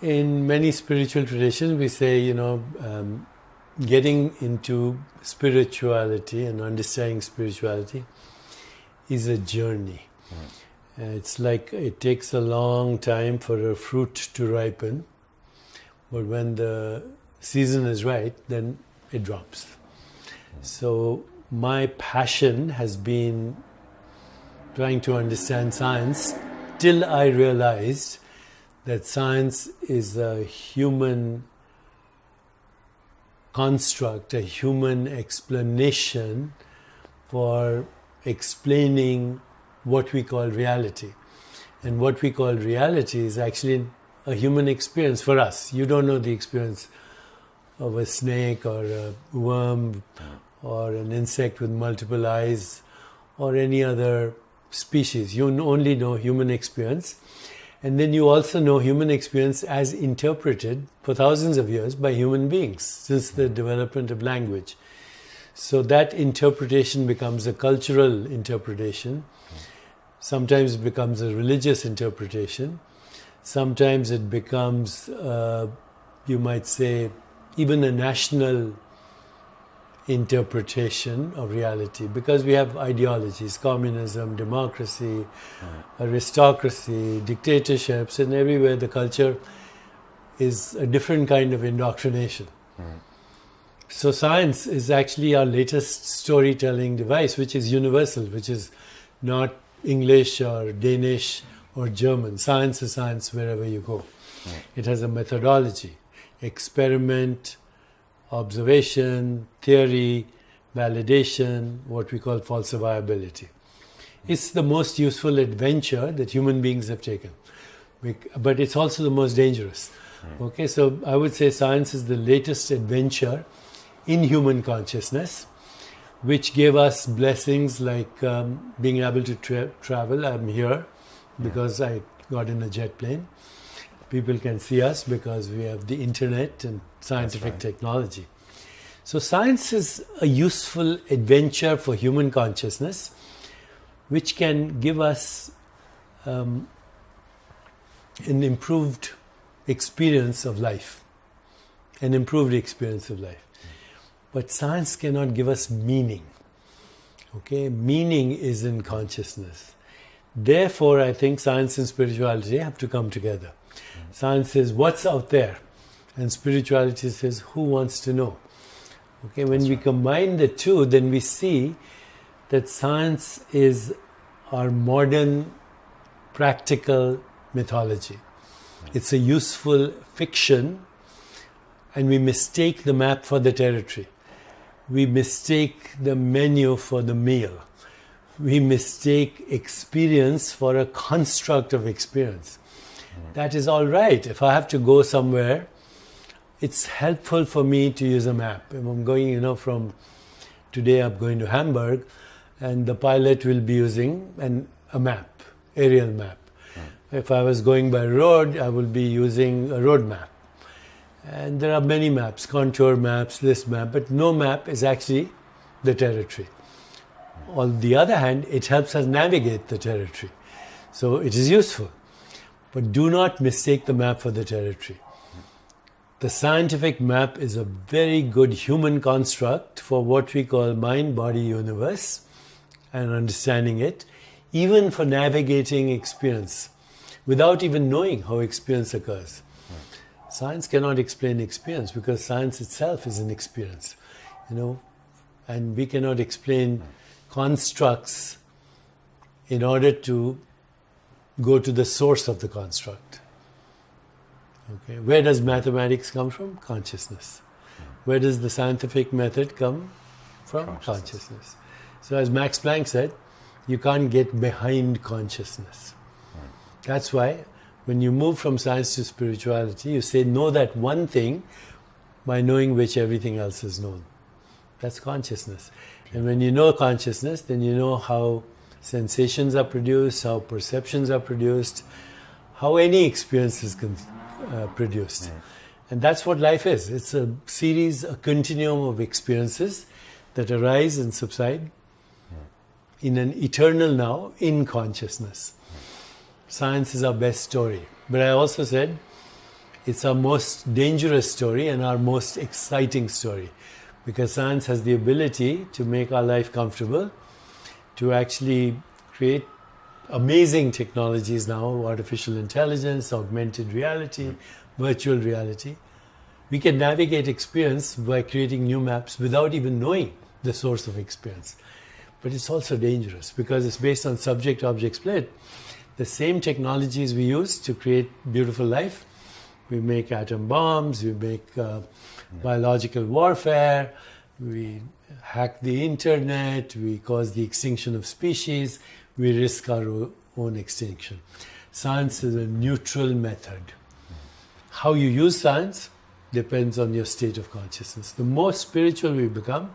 In many spiritual traditions, we say, getting into spirituality and understanding spirituality is a journey. It's like it takes a long time for a fruit to ripen, but when the season is right, then it drops. So my passion has been trying to understand science till I realized that science is a human construct, a human explanation for explaining what we call reality. And what we call reality is actually a human experience for us. You don't know the experience of a snake or a worm or an insect with multiple eyes or any other species. You only know human experience. And then you also know human experience as interpreted for thousands of years by human beings since the development of language. So that interpretation becomes a cultural interpretation. Sometimes it becomes a religious interpretation. Sometimes it becomes, you might say, even a national interpretation of reality, because we have ideologies, communism, democracy, aristocracy, dictatorships, and everywhere the culture is a different kind of indoctrination. So science is actually our latest storytelling device, which is universal, which is not English or Danish or German. Science is science wherever you go. It has a methodology, experiment, observation, theory, validation, what we call falsifiability. It's the most useful adventure that human beings have taken. But it's also the most dangerous. Okay, so I would say science is the latest adventure in human consciousness, which gave us blessings like being able to travel. I'm here because I got in a jet plane. People can see us because we have the internet and scientific technology. So science is a useful adventure for human consciousness, which can give us an improved experience of life. An improved experience of life. But science cannot give us meaning. Okay? Meaning is in consciousness. Therefore, I think science and spirituality have to come together. Science says, what's out there? And spirituality says, who wants to know? Okay, when we combine the two, then we see that science is our modern practical mythology. It's a useful fiction, and we mistake the map for the territory. We mistake the menu for the meal. We mistake experience for a construct of experience. That is all right. If I have to go somewhere, it's helpful for me to use a map. If I'm going, from today I'm going to Hamburg, and the pilot will be using a map, aerial map. If I was going by road, I will be using a road map. And there are many maps, contour maps, this map, but no map is actually the territory. On the other hand, it helps us navigate the territory. So it is useful. But do not mistake the map for the territory. The scientific map is a very good human construct for what we call mind-body universe and understanding it, even for navigating experience, without even knowing how experience occurs. Science cannot explain experience because science itself is an experience, and we cannot explain constructs in order to go to the source of the construct. Okay. Where does mathematics come from? Consciousness. Where does the scientific method come from? Consciousness. So as Max Planck said, you can't get behind consciousness. That's why when you move from science to spirituality, you say, know that one thing by knowing which everything else is known. That's consciousness. And when you know consciousness, then you know how sensations are produced, how perceptions are produced, how any experience is produced. And that's what life is. It's a series, a continuum of experiences that arise and subside in an eternal now in consciousness. Science is our best story. But I also said it's our most dangerous story and our most exciting story, because science has the ability to make our life comfortable, to actually create amazing technologies now, artificial intelligence, augmented reality, virtual reality. We can navigate experience by creating new maps without even knowing the source of experience. But it's also dangerous because it's based on subject-object split. The same technologies we use to create beautiful life, we make atom bombs, we make biological warfare, we hack the internet, we cause the extinction of species, we risk our own extinction. Science is a neutral method. How you use science depends on your state of consciousness. The more spiritual we become,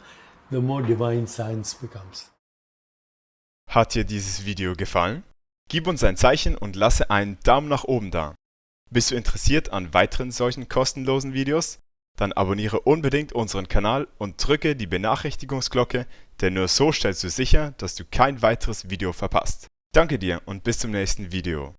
the more divine science becomes. Hat dir dieses Video gefallen? Gib uns ein Zeichen und lasse einen Daumen nach oben da. Bist du interessiert an weiteren solchen kostenlosen Videos? Dann abonniere unbedingt unseren Kanal und drücke die Benachrichtigungsglocke, denn nur so stellst du sicher, dass du kein weiteres Video verpasst. Danke dir und bis zum nächsten Video.